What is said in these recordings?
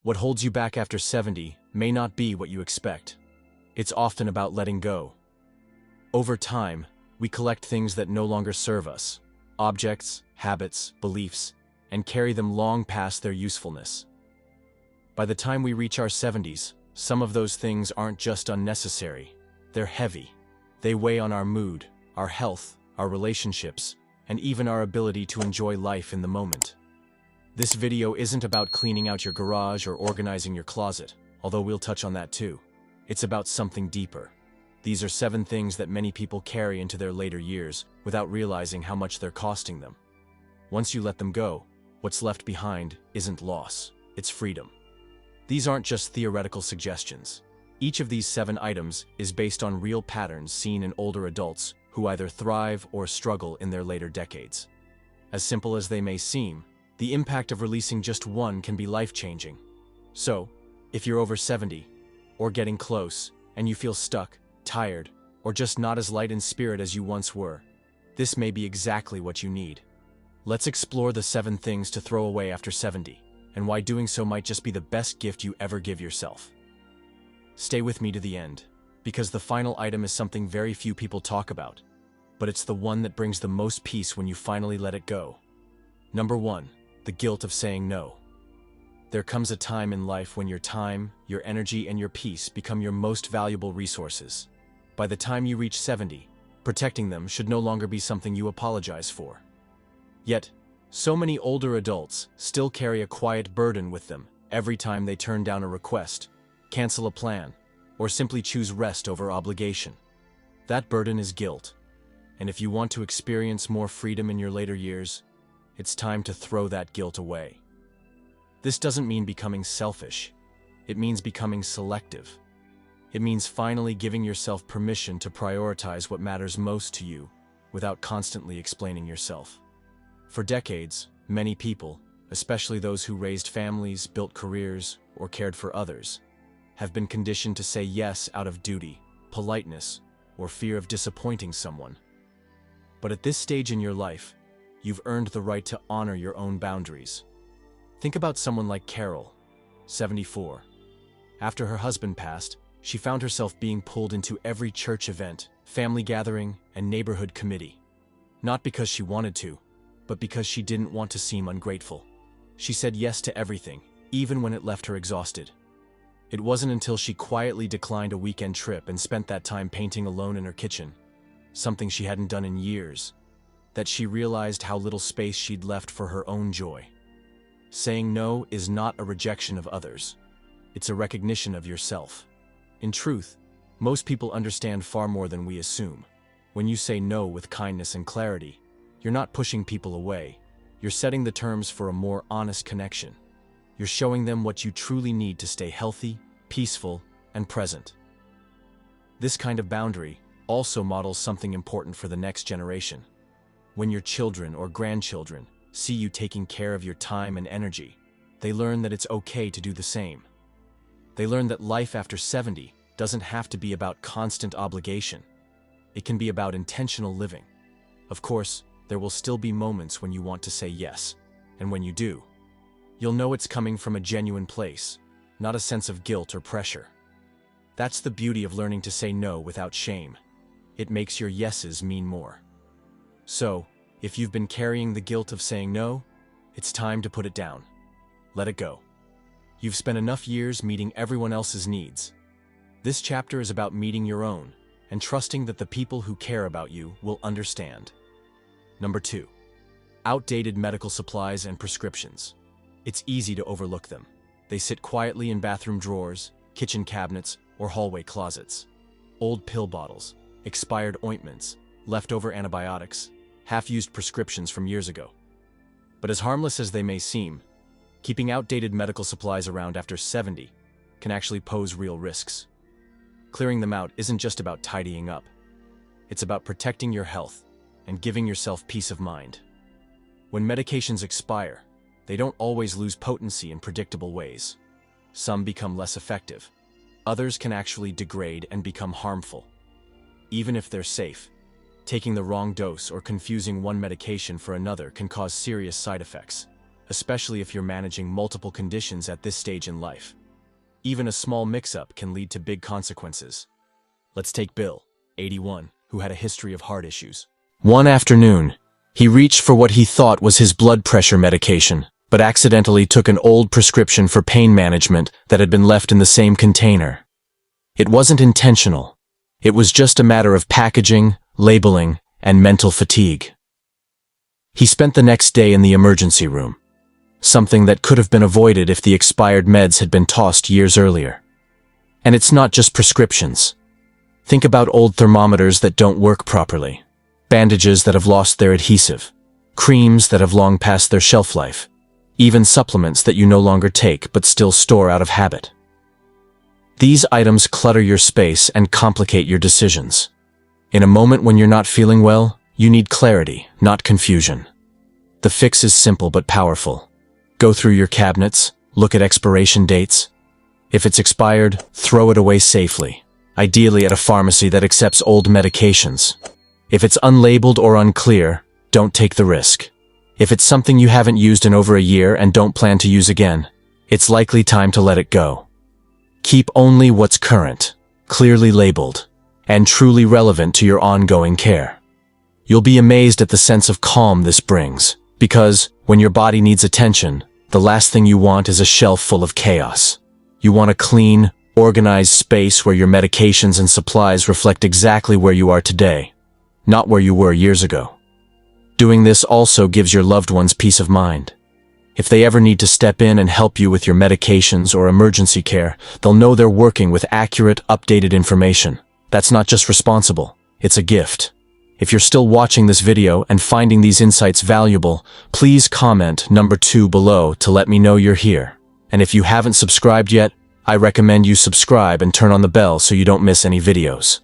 What holds you back after 70 may not be what you expect. It's often about letting go. Over time, we collect things that no longer serve us, objects, habits, beliefs, and carry them long past their usefulness. By the time we reach our 70s, some of those things aren't just unnecessary, they're heavy. They weigh on our mood, our health, our relationships, and even our ability to enjoy life in the moment. This video isn't about cleaning out your garage or organizing your closet, although we'll touch on that too. It's about something deeper. These are 7 things that many people carry into their later years without realizing how much they're costing them. Once you let them go, what's left behind isn't loss, it's freedom. These aren't just theoretical suggestions. Each of these 7 items is based on real patterns seen in older adults who either thrive or struggle in their later decades. As simple as they may seem, the impact of releasing just one can be life-changing. So, if you're over 70, or getting close, and you feel stuck, tired, or just not as light in spirit as you once were, this may be exactly what you need. Let's explore the 7 things to throw away after 70, and why doing so might just be the best gift you ever give yourself. Stay with me to the end, because the final item is something very few people talk about, but it's the one that brings the most peace when you finally let it go. Number 1. The guilt of saying no. There comes a time in life when your time, your energy, and your peace become your most valuable resources. By the time you reach 70, protecting them should no longer be something you apologize for. Yet, so many older adults still carry a quiet burden with them every time they turn down a request, cancel a plan, or simply choose rest over obligation. That burden is guilt, and if you want to experience more freedom in your later years, it's time to throw that guilt away. This doesn't mean becoming selfish. It means becoming selective. It means finally giving yourself permission to prioritize what matters most to you without constantly explaining yourself. For decades, many people, especially those who raised families, built careers, or cared for others, have been conditioned to say yes out of duty, politeness, or fear of disappointing someone. But at this stage in your life, you've earned the right to honor your own boundaries. Think about someone like Carol, 74. After her husband passed, she found herself being pulled into every church event, family gathering, and neighborhood committee. Not because she wanted to, but because she didn't want to seem ungrateful. She said yes to everything, even when it left her exhausted. It wasn't until she quietly declined a weekend trip and spent that time painting alone in her kitchen, something she hadn't done in years, that she realized how little space she'd left for her own joy. Saying no is not a rejection of others. It's a recognition of yourself. In truth, most people understand far more than we assume. When you say no with kindness and clarity, you're not pushing people away. You're setting the terms for a more honest connection. You're showing them what you truly need to stay healthy, peaceful, and present. This kind of boundary also models something important for the next generation. When your children or grandchildren see you taking care of your time and energy, they learn that it's okay to do the same. They learn that life after 70 doesn't have to be about constant obligation. It can be about intentional living. Of course, there will still be moments when you want to say yes, and when you do, you'll know it's coming from a genuine place, not a sense of guilt or pressure. That's the beauty of learning to say no without shame. It makes your yeses mean more. So, if you've been carrying the guilt of saying no, it's time to put it down. Let it go. You've spent enough years meeting everyone else's needs. This chapter is about meeting your own and trusting that the people who care about you will understand. Number 2. Outdated medical supplies and prescriptions. It's easy to overlook them. They sit quietly in bathroom drawers, kitchen cabinets, or hallway closets. Old pill bottles, expired ointments, leftover antibiotics, half-used prescriptions from years ago. But as harmless as they may seem, keeping outdated medical supplies around after 70 can actually pose real risks. Clearing them out isn't just about tidying up. It's about protecting your health and giving yourself peace of mind. When medications expire, they don't always lose potency in predictable ways. Some become less effective. Others can actually degrade and become harmful. Even if they're safe, taking the wrong dose or confusing one medication for another can cause serious side effects. especially if you're managing multiple conditions at this stage in life. Even a small mix-up can lead to big consequences. Let's take Bill, 81, who had a history of heart issues. One afternoon, he reached for what he thought was his blood pressure medication, but accidentally took an old prescription for pain management that had been left in the same container. It wasn't intentional. It was just a matter of packaging, labeling, and mental fatigue. He spent the next day in the emergency room, something that could have been avoided if the expired meds had been tossed years earlier. And it's not just prescriptions. Think about old thermometers that don't work properly, bandages that have lost their adhesive, creams that have long passed their shelf life, even supplements that you no longer take but still store out of habit. These items clutter your space and complicate your decisions. In a moment when you're not feeling well, you need clarity, not confusion. The fix is simple but powerful. Go through your cabinets, look at expiration dates. If it's expired, throw it away safely, ideally at a pharmacy that accepts old medications. If it's unlabeled or unclear, don't take the risk. If it's something you haven't used in over a year and don't plan to use again, it's likely time to let it go. Keep only what's current, clearly labeled, and truly relevant to your ongoing care. You'll be amazed at the sense of calm this brings, because when your body needs attention, the last thing you want is a shelf full of chaos. You want a clean, organized space where your medications and supplies reflect exactly where you are today, not where you were years ago. Doing this also gives your loved ones peace of mind. If they ever need to step in and help you with your medications or emergency care, they'll know they're working with accurate, updated information. That's not just responsible, it's a gift. If you're still watching this video and finding these insights valuable, please comment number 2 below to let me know you're here. And if you haven't subscribed yet, I recommend you subscribe and turn on the bell so you don't miss any videos.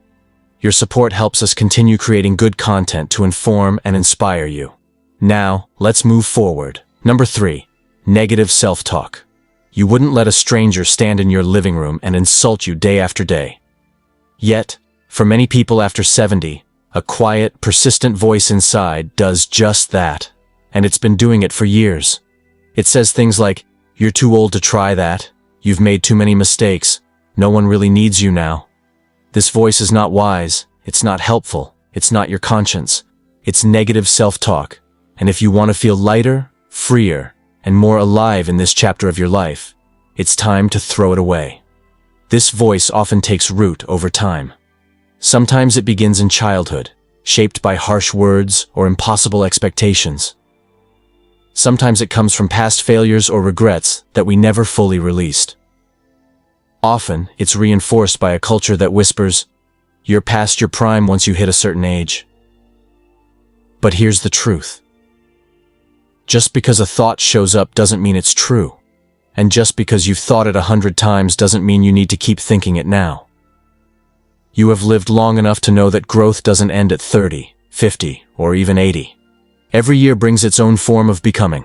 Your support helps us continue creating good content to inform and inspire you. Now, let's move forward. Number 3, negative self-talk. You wouldn't let a stranger stand in your living room and insult you day after day. Yet, for many people after 70, a quiet, persistent voice inside does just that. And it's been doing it for years. It says things like, "You're too old to try that. You've made too many mistakes. No one really needs you now." This voice is not wise, it's not helpful, it's not your conscience. It's negative self-talk. And if you want to feel lighter, freer, and more alive in this chapter of your life, it's time to throw it away. This voice often takes root over time. Sometimes it begins in childhood, shaped by harsh words or impossible expectations. Sometimes it comes from past failures or regrets that we never fully released. Often, it's reinforced by a culture that whispers, "You're past your prime once you hit a certain age." But here's the truth. Just because a thought shows up doesn't mean it's true. And just because you've thought it 100 times doesn't mean you need to keep thinking it now. You have lived long enough to know that growth doesn't end at 30, 50, or even 80. Every year brings its own form of becoming.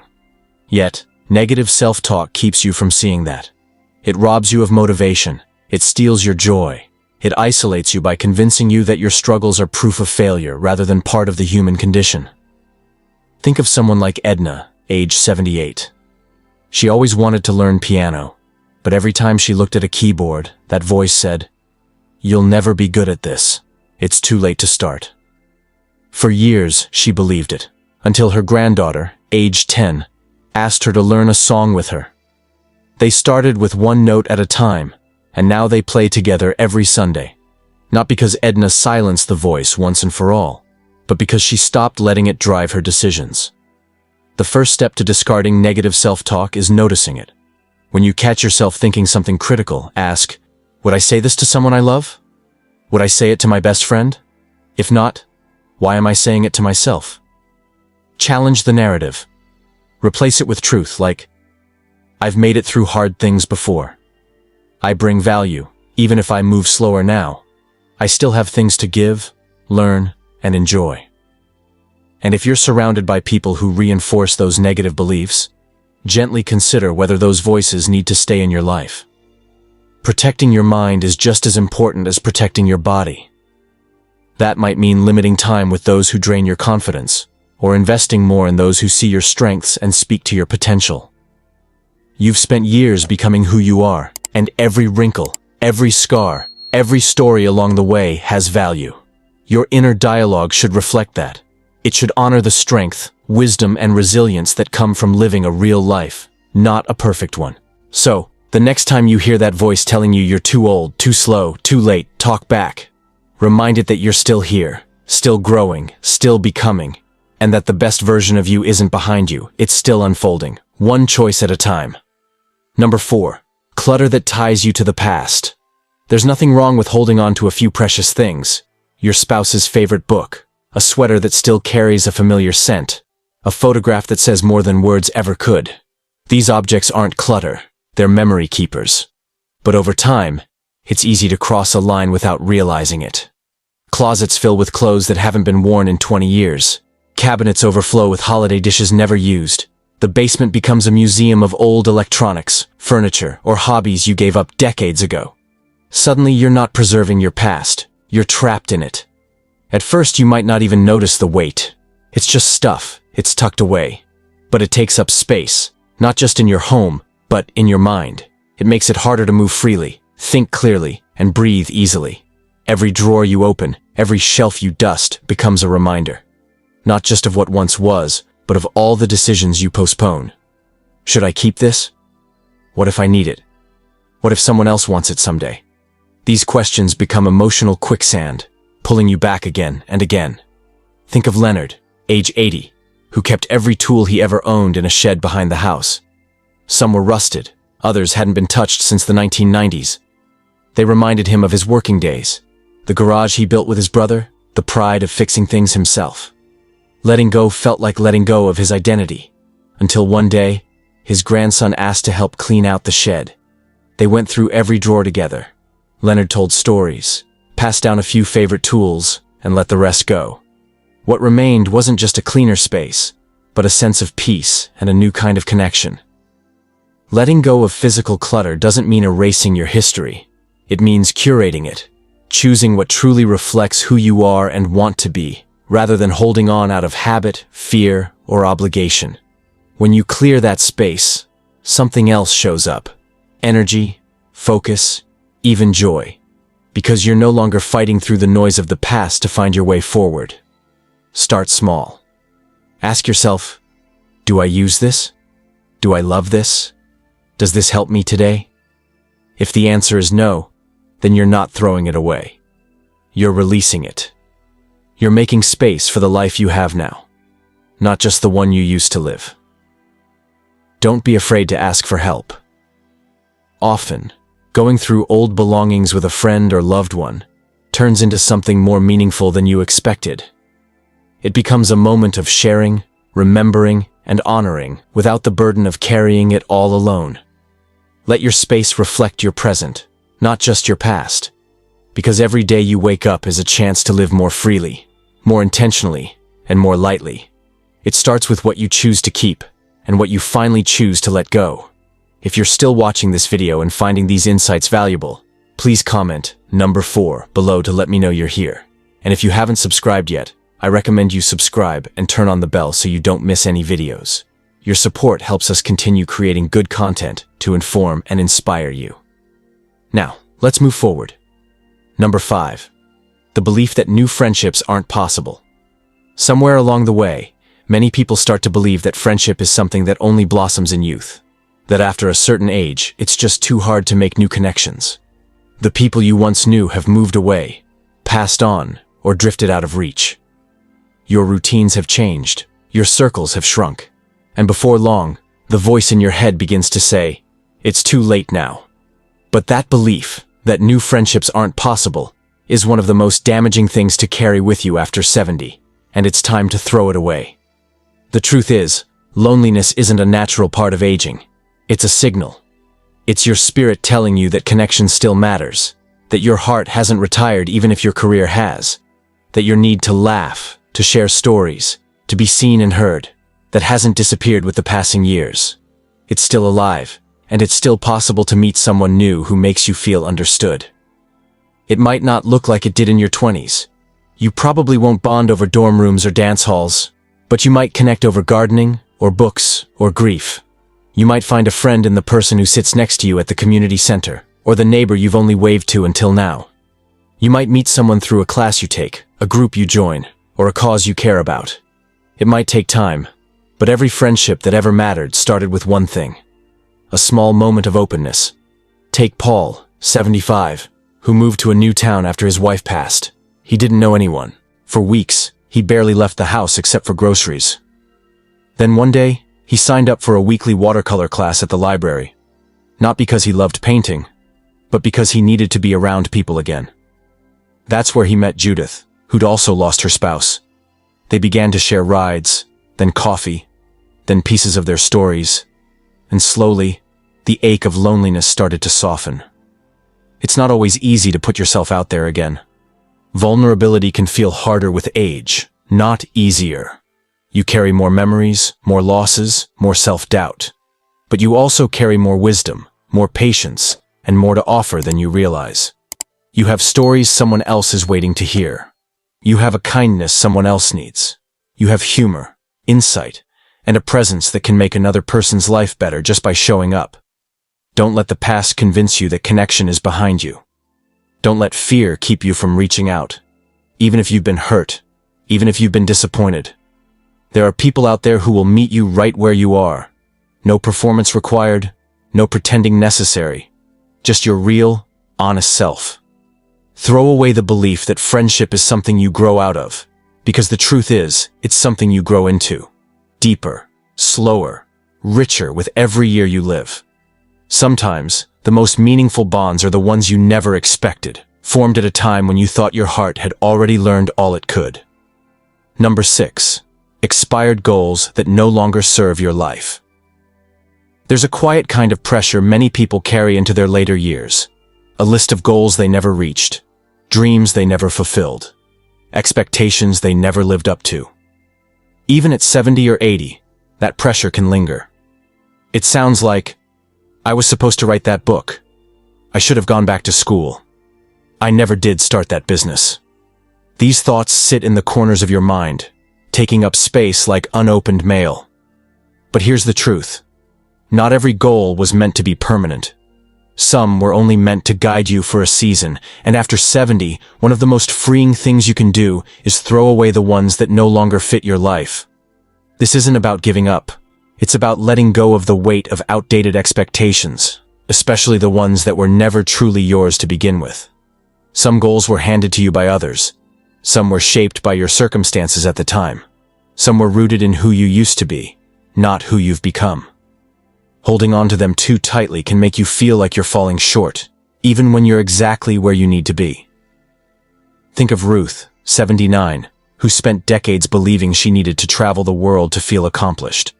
Yet, negative self-talk keeps you from seeing that. It robs you of motivation. It steals your joy. It isolates you by convincing you that your struggles are proof of failure rather than part of the human condition. Think of someone like Edna, age 78. She always wanted to learn piano, but every time she looked at a keyboard, that voice said, "You'll never be good at this. It's too late to start." For years, she believed it, until her granddaughter, age 10, asked her to learn a song with her. They started with one note at a time, and now they play together every Sunday. Not because Edna silenced the voice once and for all, but because she stopped letting it drive her decisions. The first step to discarding negative self-talk is noticing it. When you catch yourself thinking something critical, ask, "Would I say this to someone I love? Would I say it to my best friend? If not, why am I saying it to myself?" Challenge the narrative. Replace it with truth like, "I've made it through hard things before. I bring value, even if I move slower now. I still have things to give, learn, and enjoy." And if you're surrounded by people who reinforce those negative beliefs, gently consider whether those voices need to stay in your life. Protecting your mind is just as important as protecting your body. That might mean limiting time with those who drain your confidence, or investing more in those who see your strengths and speak to your potential. You've spent years becoming who you are, and every wrinkle, every scar, every story along the way has value. Your inner dialogue should reflect that. It should honor the strength, wisdom, and resilience that come from living a real life, not a perfect one. So, the next time you hear that voice telling you you're too old, too slow, too late, talk back. Remind it that you're still here, still growing, still becoming, and that the best version of you isn't behind you, it's still unfolding, one choice at a time. Number 4. Clutter that ties you to the past. There's nothing wrong with holding on to a few precious things. Your spouse's favorite book, a sweater that still carries a familiar scent, a photograph that says more than words ever could. These objects aren't clutter, they're memory keepers. But over time, it's easy to cross a line without realizing it. Closets fill with clothes that haven't been worn in 20 years. Cabinets overflow with holiday dishes never used. The basement becomes a museum of old electronics, furniture, or hobbies you gave up decades ago. Suddenly, you're not preserving your past. You're trapped in it. At first, you might not even notice the weight. It's just stuff. It's tucked away. But it takes up space, not just in your home, but in your mind. It makes it harder to move freely, think clearly, and breathe easily. Every drawer you open, every shelf you dust, becomes a reminder. Not just of what once was, but of all the decisions you postpone. Should I keep this? What if I need it? What if someone else wants it someday? These questions become emotional quicksand, pulling you back again and again. Think of Leonard, age 80, who kept every tool he ever owned in a shed behind the house. Some were rusted, others hadn't been touched since the 1990s. They reminded him of his working days, the garage he built with his brother, the pride of fixing things himself. Letting go felt like letting go of his identity, until one day, his grandson asked to help clean out the shed. They went through every drawer together. Leonard told stories, passed down a few favorite tools, and let the rest go. What remained wasn't just a cleaner space, but a sense of peace and a new kind of connection. Letting go of physical clutter doesn't mean erasing your history. It means curating it, choosing what truly reflects who you are and want to be, rather than holding on out of habit, fear, or obligation. When you clear that space, something else shows up. Energy, focus, even joy. Because you're no longer fighting through the noise of the past to find your way forward. Start small. Ask yourself, do I use this? Do I love this? Does this help me today? If the answer is no, then you're not throwing it away. You're releasing it. You're making space for the life you have now, not just the one you used to live. Don't be afraid to ask for help. Often, going through old belongings with a friend or loved one turns into something more meaningful than you expected. It becomes a moment of sharing, remembering, and honoring without the burden of carrying it all alone. Let your space reflect your present, not just your past, because every day you wake up is a chance to live more freely, more intentionally, and more lightly. It starts with what you choose to keep, and what you finally choose to let go. If you're still watching this video and finding these insights valuable, please comment number 4 below to let me know you're here. And if you haven't subscribed yet, I recommend you subscribe and turn on the bell so you don't miss any videos. Your support helps us continue creating good content to inform and inspire you. Now, let's move forward. Number 5. The belief that new friendships aren't possible. Somewhere along the way, many people start to believe that friendship is something that only blossoms in youth. That after a certain age, it's just too hard to make new connections. The people you once knew have moved away, passed on, or drifted out of reach. Your routines have changed, your circles have shrunk, and before long, the voice in your head begins to say, "It's too late now." But that belief, that new friendships aren't possible, is one of the most damaging things to carry with you after 70, and it's time to throw it away. The truth is, loneliness isn't a natural part of aging. It's a signal. It's your spirit telling you that connection still matters, that your heart hasn't retired even if your career has, that your need to laugh, to share stories, to be seen and heard, that hasn't disappeared with the passing years. It's still alive, and it's still possible to meet someone new who makes you feel understood. It might not look like it did in your 20s. You probably won't bond over dorm rooms or dance halls, But you might connect over gardening, or books, or grief. You might find a friend in the person who sits next to you at the community center, or the neighbor you've only waved to until now. You might meet someone through a class you take, a group you join, or a cause you care about. It might take time, but every friendship that ever mattered started with one thing: a small moment of openness. Take Paul, 75, who moved to a new town after his wife passed. He didn't know anyone. For weeks, he barely left the house except for groceries. Then one day, he signed up for a weekly watercolor class at the library. Not because he loved painting, but because he needed to be around people again. That's where he met Judith, who'd also lost her spouse. They began to share rides, then coffee, then pieces of their stories, and slowly, the ache of loneliness started to soften. It's not always easy to put yourself out there again. Vulnerability can feel harder with age, not easier. You carry more memories, more losses, more self-doubt. But you also carry more wisdom, more patience, and more to offer than you realize. You have stories someone else is waiting to hear. You have a kindness someone else needs. You have humor, insight, and a presence that can make another person's life better just by showing up. Don't let the past convince you that connection is behind you. Don't let fear keep you from reaching out. Even if you've been hurt, even if you've been disappointed. There are people out there who will meet you right where you are. No performance required, no pretending necessary. Just your real, honest self. Throw away the belief that friendship is something you grow out of, because the truth is, it's something you grow into. Deeper, slower, richer with every year you live. Sometimes, the most meaningful bonds are the ones you never expected, formed at a time when you thought your heart had already learned all it could. Number 6. Expired goals that no longer serve your life. There's a quiet kind of pressure many people carry into their later years. A list of goals they never reached, dreams they never fulfilled, expectations they never lived up to. Even at 70 or 80, that pressure can linger. It sounds like, I was supposed to write that book. I should have gone back to school. I never did start that business. These thoughts sit in the corners of your mind, taking up space like unopened mail. But here's the truth. Not every goal was meant to be permanent. Some were only meant to guide you for a season, and after 70, one of the most freeing things you can do is throw away the ones that no longer fit your life. This isn't about giving up. It's about letting go of the weight of outdated expectations, especially the ones that were never truly yours to begin with. Some goals were handed to you by others. Some were shaped by your circumstances at the time. Some were rooted in who you used to be, not who you've become. Holding on to them too tightly can make you feel like you're falling short, even when you're exactly where you need to be. Think of Ruth, 79, who spent decades believing she needed to travel the world to feel accomplished.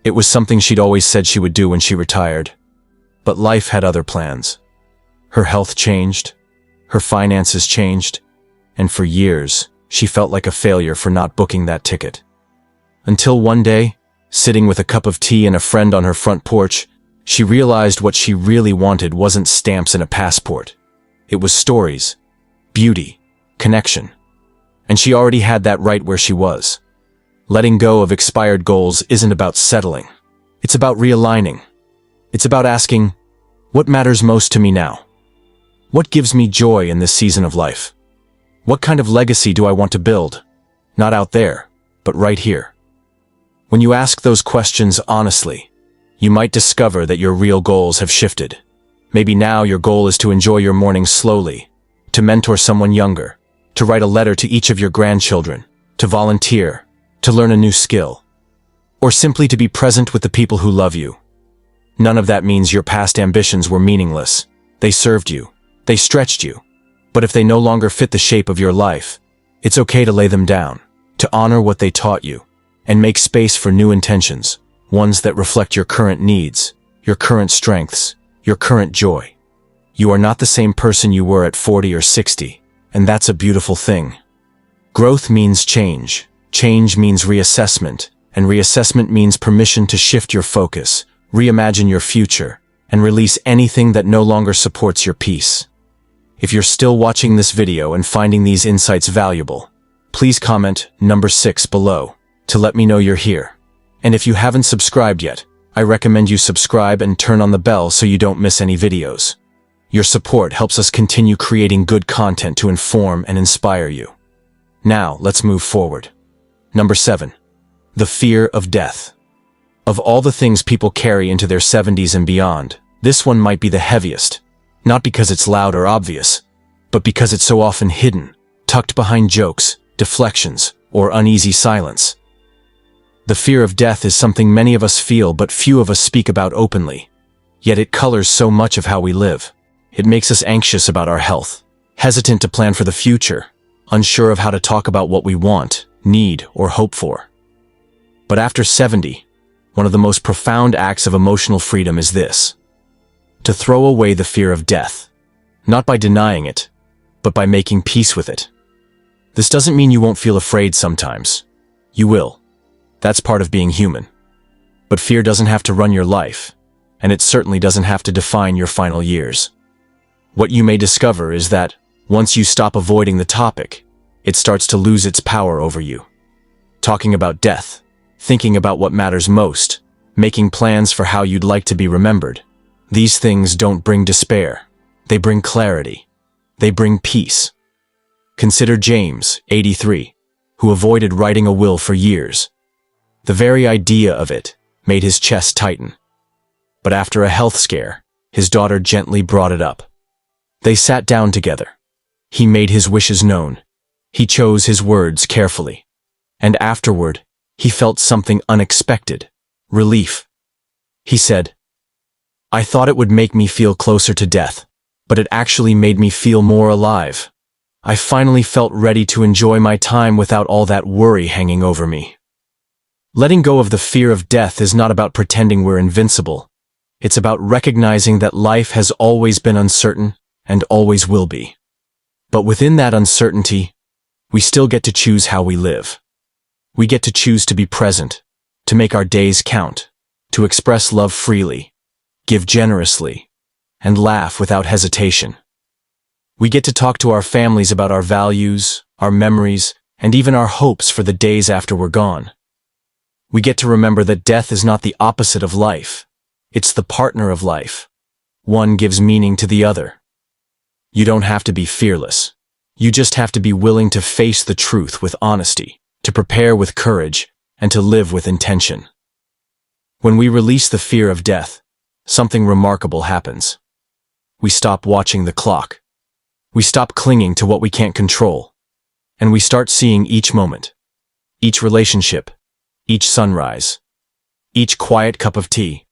It was something she'd always said she would do when she retired. But life had other plans. Her health changed, her finances changed, and for years, she felt like a failure for not booking that ticket. Until one day, sitting with a cup of tea and a friend on her front porch, she realized what she really wanted wasn't stamps and a passport. It was stories, beauty, connection. And she already had that right where she was. Letting go of expired goals isn't about settling. It's about realigning. It's about asking, what matters most to me now? What gives me joy in this season of life? What kind of legacy do I want to build? Not out there, but right here. When you ask those questions honestly, you might discover that your real goals have shifted. Maybe now your goal is to enjoy your mornings slowly, to mentor someone younger, to write a letter to each of your grandchildren, to volunteer, to learn a new skill, or simply to be present with the people who love you. None of that means your past ambitions were meaningless. They served you. They stretched you. But if they no longer fit the shape of your life, it's okay to lay them down, to honor what they taught you, and make space for new intentions, ones that reflect your current needs, your current strengths, your current joy. You are not the same person you were at 40 or 60, and that's a beautiful thing. Growth means change. Change means reassessment, and reassessment means permission to shift your focus, reimagine your future, and release anything that no longer supports your peace. If you're still watching this video and finding these insights valuable, please comment number 6 below to let me know you're here. And if you haven't subscribed yet, I recommend you subscribe and turn on the bell so you don't miss any videos. Your support helps us continue creating good content to inform and inspire you. Now, let's move forward. Number 7. The fear of death. Of all the things people carry into their 70s and beyond, this one might be the heaviest. Not because it's loud or obvious, but because it's so often hidden, tucked behind jokes, deflections, or uneasy silence. The fear of death is something many of us feel but few of us speak about openly. Yet it colors so much of how we live. It makes us anxious about our health, hesitant to plan for the future, unsure of how to talk about what we want, need, or hope for. But after 70, one of the most profound acts of emotional freedom is this: to throw away the fear of death, not by denying it, but by making peace with it. This doesn't mean you won't feel afraid sometimes. You will. That's part of being human. But fear doesn't have to run your life, and it certainly doesn't have to define your final years. What you may discover is that, once you stop avoiding the topic, it starts to lose its power over you. Talking about death, thinking about what matters most, making plans for how you'd like to be remembered. These things don't bring despair. They bring clarity. They bring peace. Consider James, 83, who avoided writing a will for years. The very idea of it made his chest tighten. But after a health scare, his daughter gently brought it up. They sat down together. He made his wishes known. He chose his words carefully. And afterward, he felt something unexpected: relief. He said, "I thought it would make me feel closer to death, but it actually made me feel more alive. I finally felt ready to enjoy my time without all that worry hanging over me." Letting go of the fear of death is not about pretending we're invincible. It's about recognizing that life has always been uncertain and always will be. But within that uncertainty, we still get to choose how we live. We get to choose to be present, to make our days count, to express love freely, give generously, and laugh without hesitation. We get to talk to our families about our values, our memories, and even our hopes for the days after we're gone. We get to remember that death is not the opposite of life. It's the partner of life. One gives meaning to the other. You don't have to be fearless. You just have to be willing to face the truth with honesty, to prepare with courage, and to live with intention. When we release the fear of death, something remarkable happens. We stop watching the clock. We stop clinging to what we can't control. And we start seeing each moment, each relationship, each sunrise, each quiet cup of tea,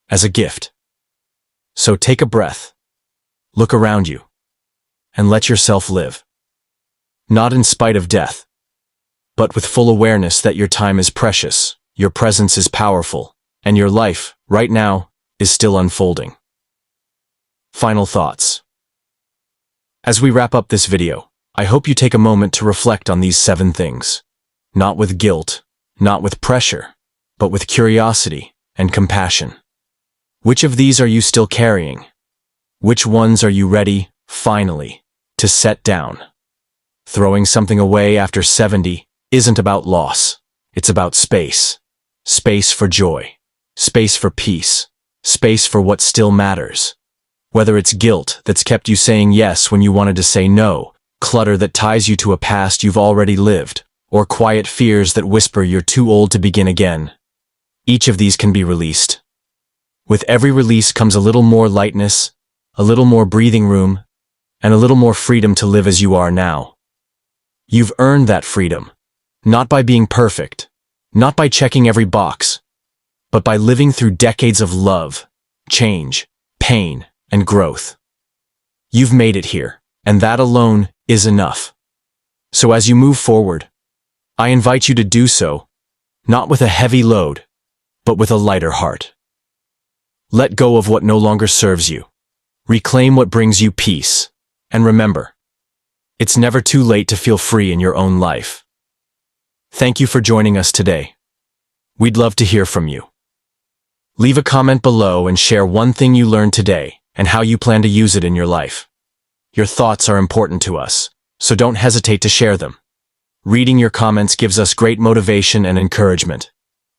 as a gift. So take a breath, look around you, and let yourself live. Not in spite of death, but with full awareness that your time is precious, your presence is powerful, and your life, right now, is still unfolding. Final thoughts. As we wrap up this video, I hope you take a moment to reflect on these 7 things. Not with guilt, not with pressure, but with curiosity and compassion. Which of these are you still carrying? Which ones are you ready, finally, to set down? Throwing something away after 70 isn't about loss. It's about space. Space for joy. Space for peace. Space for what still matters. Whether it's guilt that's kept you saying yes when you wanted to say no, clutter that ties you to a past you've already lived, or quiet fears that whisper you're too old to begin again. Each of these can be released. With every release comes a little more lightness, a little more breathing room, and a little more freedom to live as you are now. You've earned that freedom, not by being perfect, not by checking every box, but by living through decades of love, change, pain, and growth. You've made it here, and that alone is enough. So as you move forward, I invite you to do so, not with a heavy load, but with a lighter heart. Let go of what no longer serves you. Reclaim what brings you peace. And remember, it's never too late to feel free in your own life. Thank you for joining us today. We'd love to hear from you. Leave a comment below and share one thing you learned today and how you plan to use it in your life. Your thoughts are important to us, so don't hesitate to share them. Reading your comments gives us great motivation and encouragement.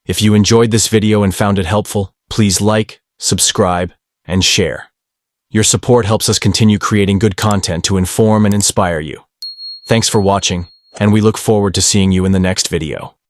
If you enjoyed this video and found it helpful, please like, subscribe, and share. Your support helps us continue creating good content to inform and inspire you. Thanks for watching, and we look forward to seeing you in the next video.